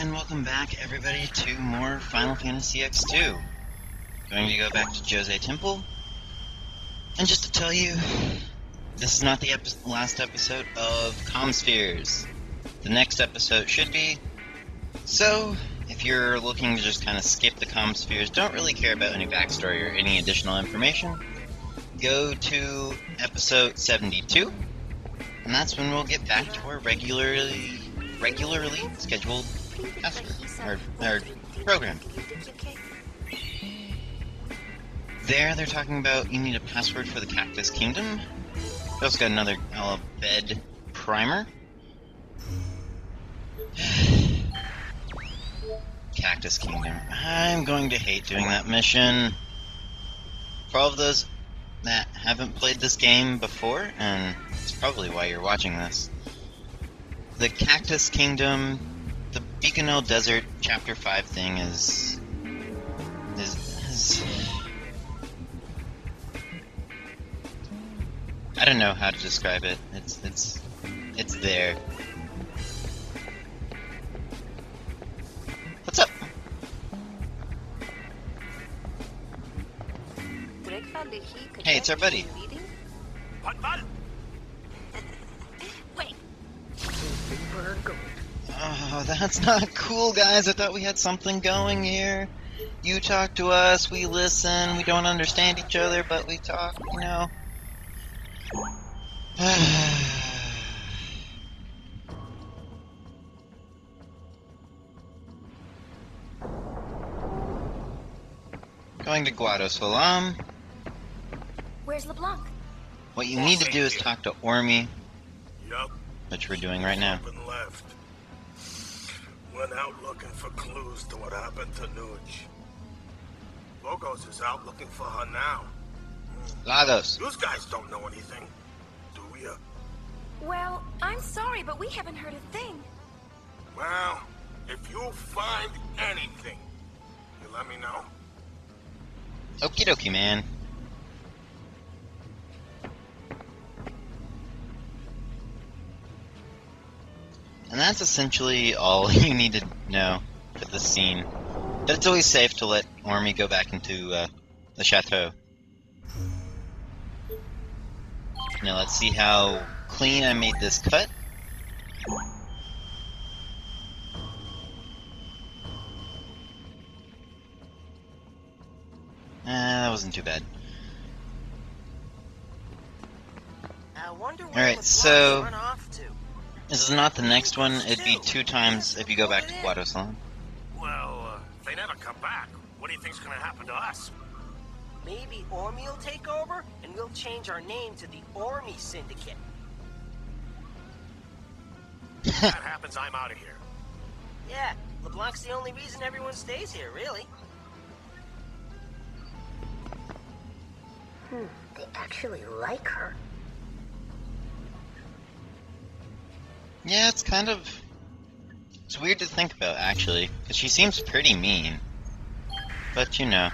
and welcome back, everybody, to more Final Fantasy X-2. Going to go back to Jose Temple, and just to tell you, this is not the last episode of Commspheres. The next episode should be. So, if you're looking to just kind of skip the Commspheres, don't really care about any backstory or any additional information, go to episode 72, and that's when we'll get back to our regularly scheduled our program. There, they're talking about you need a password for the Cactus Kingdom. We also got another bed primer. Cactus Kingdom. I'm going to hate doing that mission. For all of those that haven't played this game before, and it's probably why you're watching this, the Cactus Kingdom, the Beaconell Desert Chapter 5 thing is I don't know how to describe it. It's there. What's up? Hey, it's our buddy. Wait. Oh, that's not cool, guys. I thought we had something going here. You talk to us, we listen, we don't understand each other, but we talk, you know. Going to Guado Salam. Where's LeBlanc? What you need to do is talk to Ormy, Yup. which we're doing right now. Up and left. Went out looking for clues to what happened to Nuge. Logos is out looking for her now. Lagos. Those guys don't know anything, do ya? Well, I'm sorry, but we haven't heard a thing. Well, if you find anything, you let me know. Okie dokie, man. And that's essentially all you need to know for this scene. But it's always safe to let Ormy go back into the chateau. Now let's see how clean I made this cut. That wasn't too bad. Alright, so this is not the next one. It'd be 2 times if you go back to Guado Salam. Well, if they never come back, what do you think's gonna happen to us? Maybe Ormy will take over, and we'll change our name to the Ormy Syndicate. If that happens, I'm out of here. Yeah, LeBlanc's the only reason everyone stays here, really. They actually like her. Yeah, it's weird to think about, actually, because she seems pretty mean. But, you know.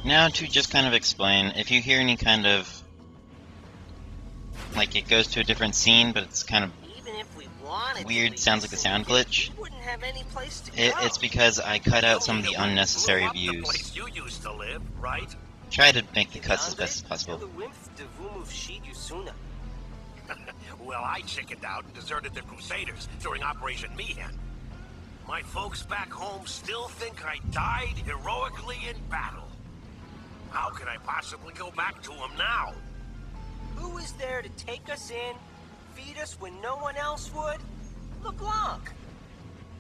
Now to just kind of explain, if you hear any kind of, like, it goes to a different scene, but it's kind of Even if we wanted weird, to sounds like a sound glitch, we wouldn't have any place to go. it's because I cut out some of the You unnecessary blew up the views. place you used to live, right? Try to make the cuts as best as possible. Well, I chickened out and deserted the Crusaders during Operation Meehan. My folks back home still think I died heroically in battle. How can I possibly go back to them now? Who is there to take us in, feed us when no one else would? LeBlanc.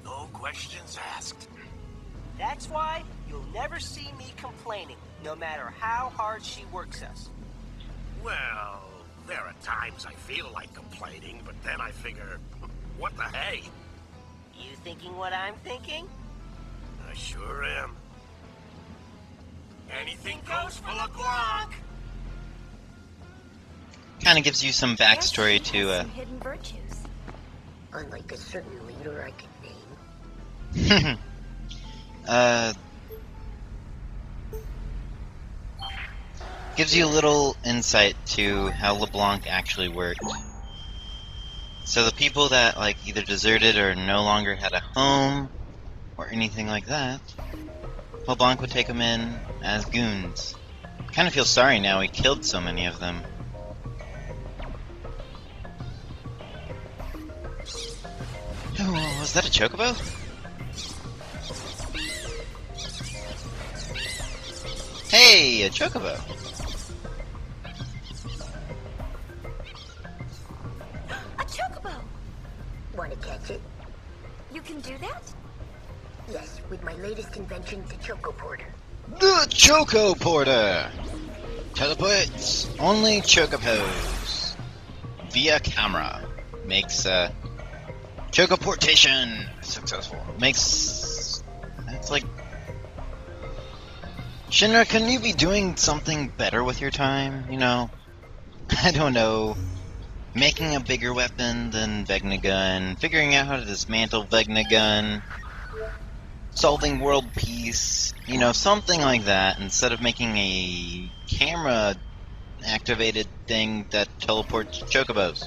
No questions asked. That's why you'll never see me complaining, no matter how hard she works us. Well, there are times I feel like complaining, but then I figure, what the hey? You thinking what I'm thinking? I sure am. Anything goes for LeBlanc! Kind of gives you some backstory to, Some hidden virtues. Unlike a certain leader I can name. gives you a little insight to how LeBlanc actually worked. So the people that, like, either deserted or no longer had a home, or anything like that, well, Blanc would take them in as goons. I kind of feel sorry now he killed so many of them. Oh, was that a chocobo? Hey, a chocobo! A chocobo! Want to catch it? You can do that? Yes, with my latest invention, the Choco Porter. The Choco Porter! Teleports only chocobos via camera. Makes chocoportation successful. Makes... That's like... Shinra, can you be doing something better with your time? You know? I don't know. Making a bigger weapon than Vegna Gun. Figuring out how to dismantle Vegna Gun. Solving world peace. You know, something like that. Instead of making a camera activated thing that teleports chocobos.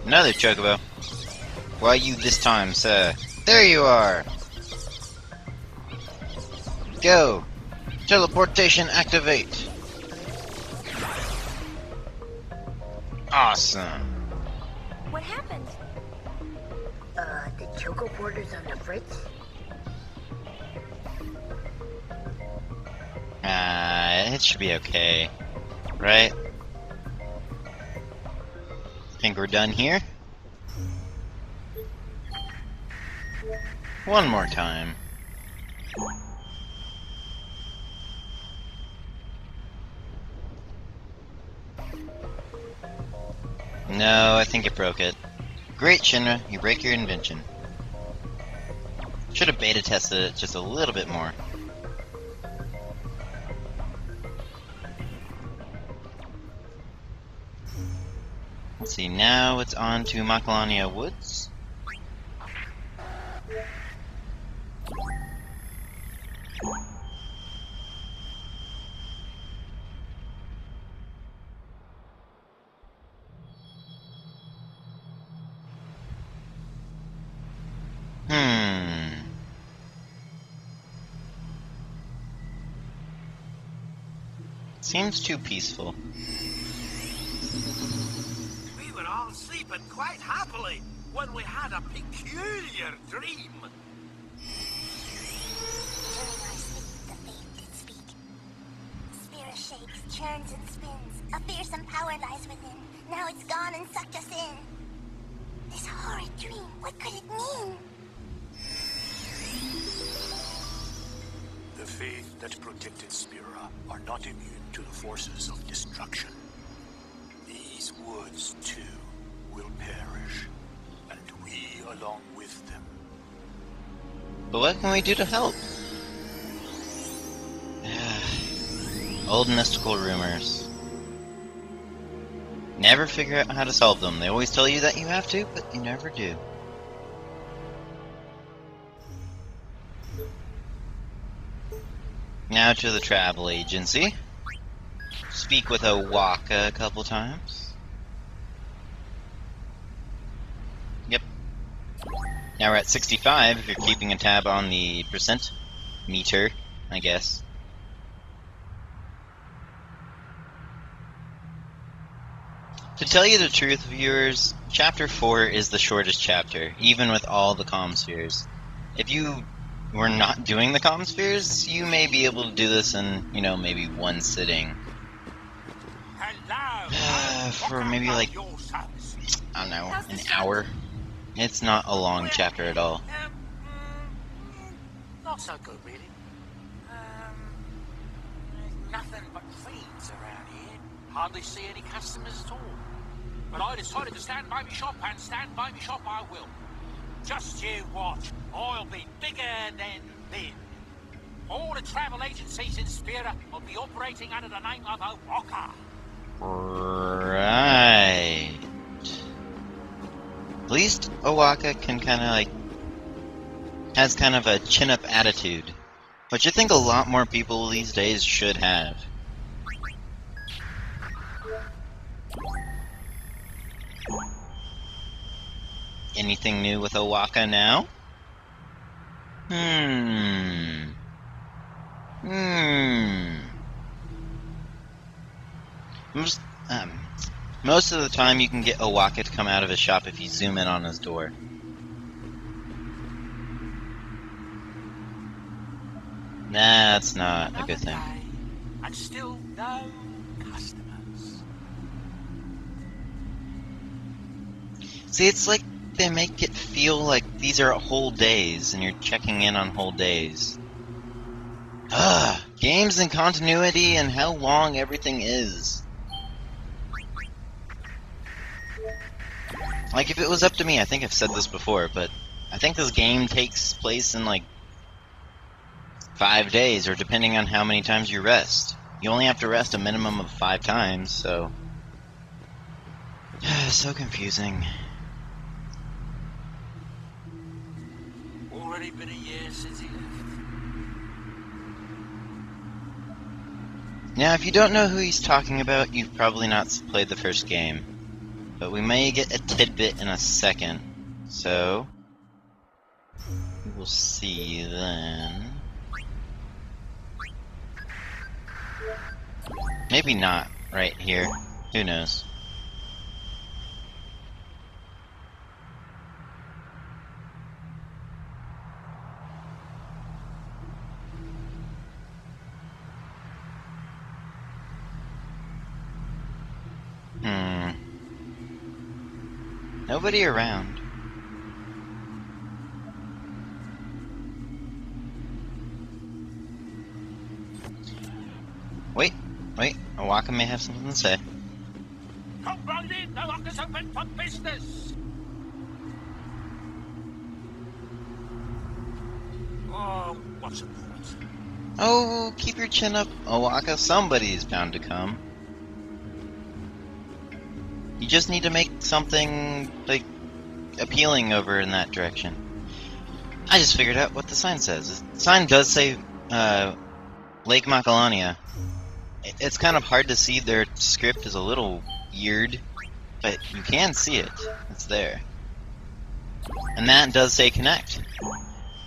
Another chocobo. Why you this time, sir? There you are! Go! Teleportation activate! Awesome! What happened? The Choco Porter's on the fritz? It should be okay. Right? Think we're done here? One more time. No, I think it broke it. Great, Shinra, you break your invention. Should have beta tested it just a little bit more. Let's see, now it's on to Macalania Woods. Seems too peaceful. We were all sleeping quite happily when we had a peculiar dream. During our sleep, the faith did speak. Sphere shakes, churns and spins. A fearsome power lies within. Now it's gone and sucked us in. This horrid dream, what could it mean? The faith that protected Spira are not immune to the forces of destruction. These woods, too, will perish, and we along with them. But what can we do to help? Old mystical rumors. Never figure out how to solve them. They always tell you that you have to, but you never do. Now to the travel agency. Speak with Owaka a couple times. Yep. Now we're at 65 if you're keeping a tab on the percent meter, I guess. To tell you the truth, viewers, Chapter 4 is the shortest chapter, even with all the Commspheres. If you were not doing the Commspheres, you may be able to do this in, you know, maybe one sitting. For maybe like, I don't know, an hour. It's not a long chapter at all. Not so good, really. There's nothing but fiends around here. Hardly see any customers at all. But I decided to stand by me shop, and stand by me shop I will. Just you watch. I'll be bigger than big. All the travel agencies in Spira will be operating under the name of Owaka. Right. At least Owaka can kind of like has kind of a chin-up attitude, which I think a lot more people these days should have. Anything new with Owaka now? Most of the time you can get Owaka to come out of his shop if you zoom in on his door. That's not a good thing. And still no customers. See, it's like they make it feel like these are whole days and you're checking in on whole days. Games and continuity and how long everything is. Like, if it was up to me, I think I've said this before, but I think this game takes place in like 5 days, or depending on how many times you rest. You only have to rest a minimum of 5 times, so... so confusing. Already been a year since he left. Now, if you don't know who he's talking about, you've probably not played the first game. But we may get a tidbit in a second, so... we will see then. Maybe not right here. Who knows? Nobody around. Wait, Owaka may have something to say. Come right in, the lock is open for business! Oh, what's important? Oh, keep your chin up, Owaka. Somebody's bound to come. You just need to make something, like, appealing over in that direction. I just figured out what the sign says. The sign does say, Lake Macalania. It's kind of hard to see. Their script is a little weird, but you can see it. It's there. And that does say connect.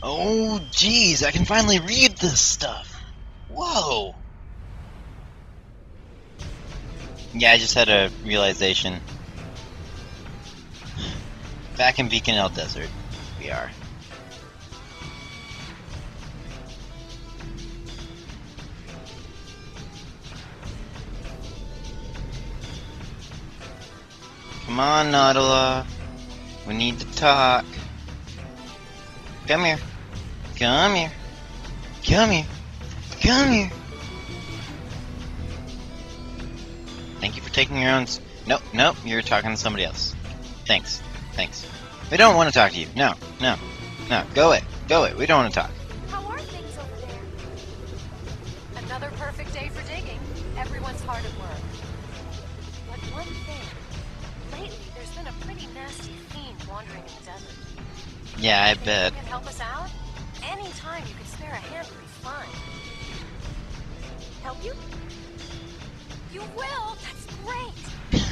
Oh, geez, I can finally read this stuff. Whoa. Yeah, I just had a realization. Back in Beacon Hill Desert, we are. Come on, Nautilus. We need to talk. Come here. Come here. Come here. Come here. Thank you for taking your own... Nope, you're talking to somebody else. Thanks. We don't want to talk to you. No. Go away. We don't want to talk. How are things over there? Another perfect day for digging. Everyone's hard at work. But one thing. Lately, there's been a pretty nasty fiend wandering in the desert. Yeah, I Think bet. you can help us out? Anytime you could spare a hand would be fine. Help you? You will? That's great.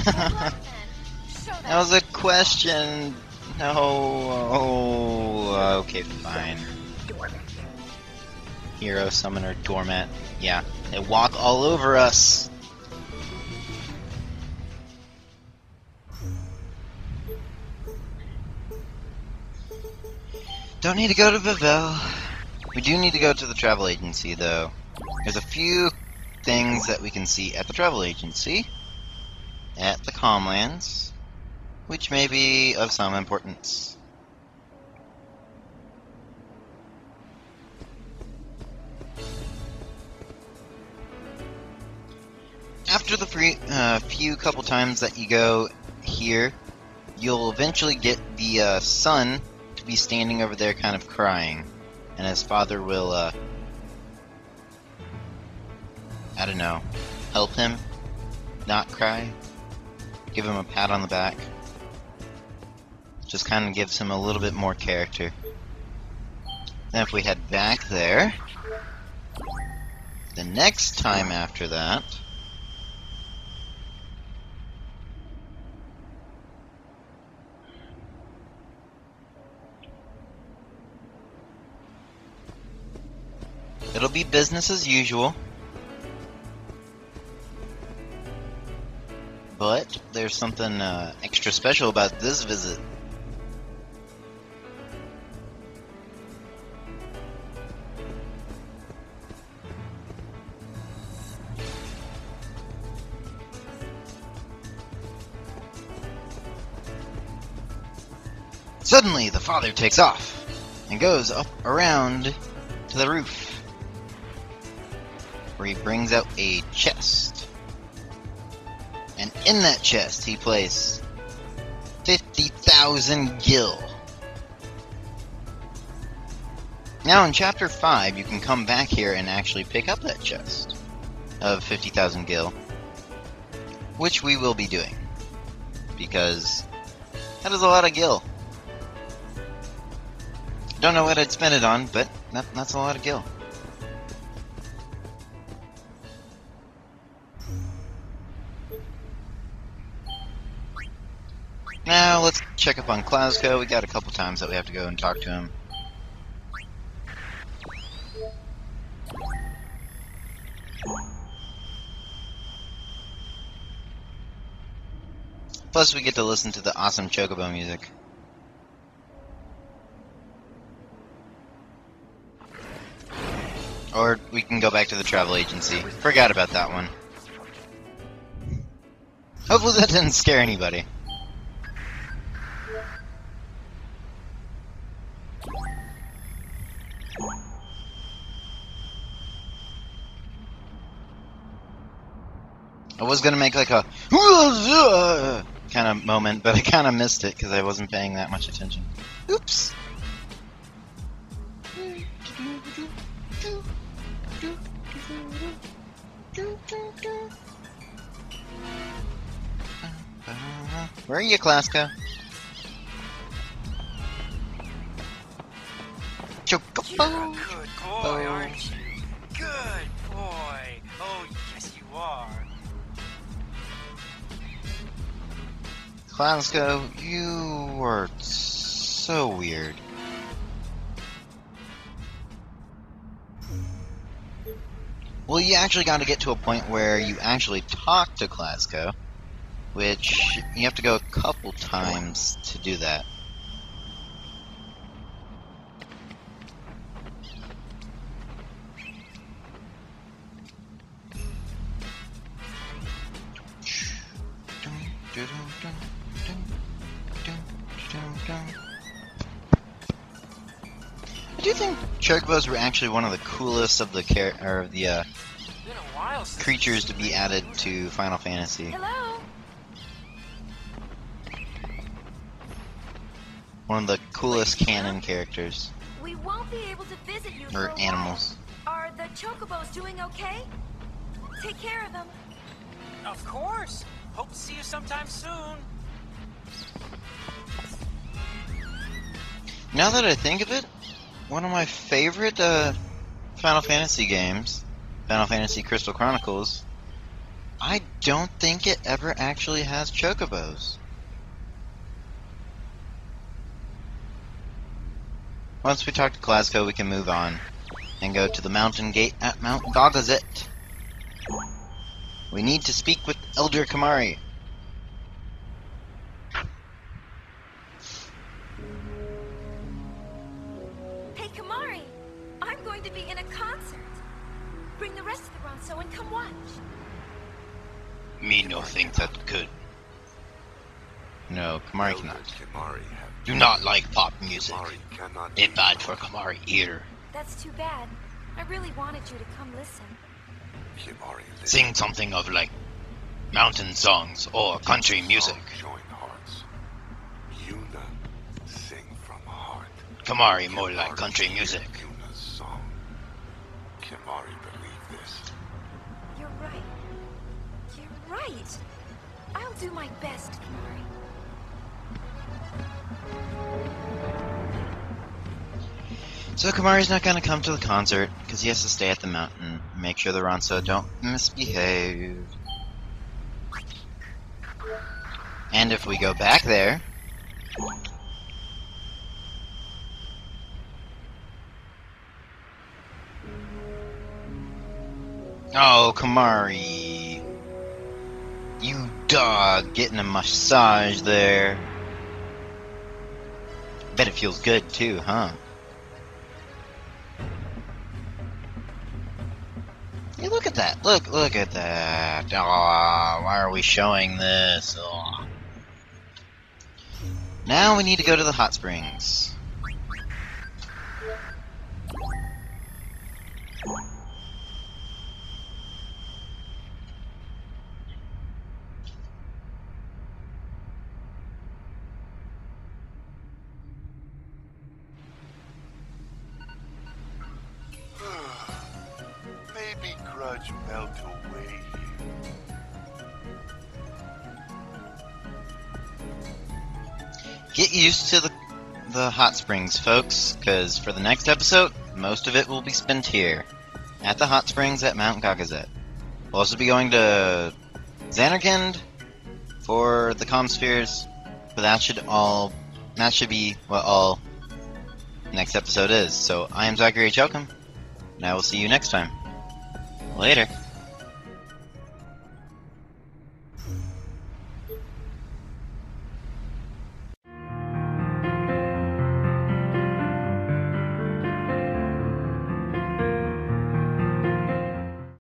Good luck, then. Show That was a question. No. Oh, okay, fine. Hero, summoner, doormat. Yeah, they walk all over us. Don't need to go to Vivel. We do need to go to the travel agency, though. There's a few things that we can see at the travel agency, at the Comlands, which may be of some importance. After the few couple times that you go here, you'll eventually get the son to be standing over there kind of crying, and his father will, I don't know, help him not cry, give him a pat on the back. Just kind of gives him a little bit more character. Then if we head back there, the next time after that, it'll be business as usual. But there's something extra special about this visit. Suddenly, the father takes off and goes up around to the roof, where he brings out a chest. And in that chest, he placed 50,000 gil. Now, in Chapter 5, you can come back here and actually pick up that chest of 50,000 gil, which we will be doing, because that is a lot of gil. Don't know what I'd spend it on, but that's a lot of gil. Now, let's check up on Glasgow. We got a couple times that we have to go and talk to him. Plus, we get to listen to the awesome Chocobo music. Or we can go back to the travel agency. Forgot about that one. Hopefully that didn't scare anybody. I was gonna make like a kind of moment, but I kind of missed it because I wasn't paying that much attention. Oops. Where are you, Klaska? Chocobo. You're a good boy, aren't you? Good boy. Oh, yes, you are. Klaska, you are so weird. Well, you actually got to get to a point where you actually talk to Klaska, which you have to go a couple times to do that. I do think Chocobos were actually one of the coolest of the creatures to be added to Final Fantasy. Hello? One of the coolest canon characters. We won't be able to visit you Or for a while. animals. Are the Chocobos doing okay? Take care of them. Of course. Hope to see you sometime soon. Now that I think of it, one of my favorite Final Fantasy games, Final Fantasy Crystal Chronicles, I don't think it ever actually has Chocobos. Once we talk to Glasgow, we can move on and go to the mountain gate at Mount Gogazet. We need to speak with Elder Kamari. Hey, Kamari, I'm going to be in a concert. Bring the rest of the Ronso and come watch. Me no think that good. No, Kamari cannot. Kimari have Do not like pop music. Kimari cannot It bad for Kamari ear. That's too bad. I really wanted you to come listen. Kimari lives Sing something of like mountain songs or country music. Join hearts. Yuna sing from heart. Kamari more like country music. Yuna's song. Kimari believe this. You're right. You're right. I'll do my best, Kamari. So Kamari's not going to come to the concert because he has to stay at the mountain and make sure the Ronso don't misbehave. And if we go back there... Oh, Kamari. You dog, getting a massage there. Bet it feels good too, huh? Hey, look at that. Look at that. Oh, why are we showing this? Oh. Now we need to go to the hot springs. Maybe grudge melt away Get used to the hot springs, folks, because for the next episode, most of it will be spent here, at the hot springs at Mount Gagazet. We'll also be going to Xanarkand for the Commspheres, but that should be what all next episode is. So I am Zachary H. Elcom, and I will see you next time. Later.